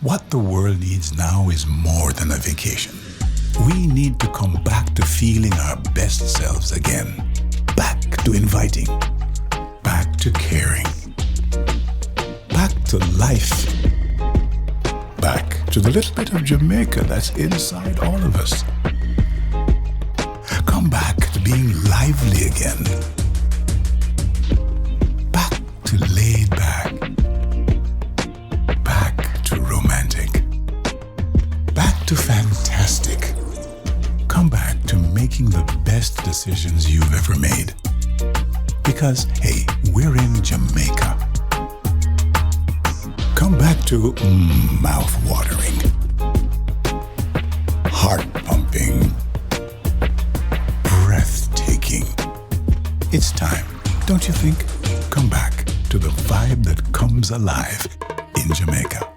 What the world needs now is more than a vacation. We need to come back to feeling our best selves again. Back to inviting. Back to caring. Back to life. Back to the little bit of Jamaica that's inside all of us. Come back to being lively again. Back to laid back. Back to romantic. Back to fantastic. Come back to making the best decisions you've ever made. Because, hey, we're in Jamaica. Come back to mouth-watering, heart-pumping, breathtaking. It's time, don't you think? Come back to the vibe that comes alive in Jamaica.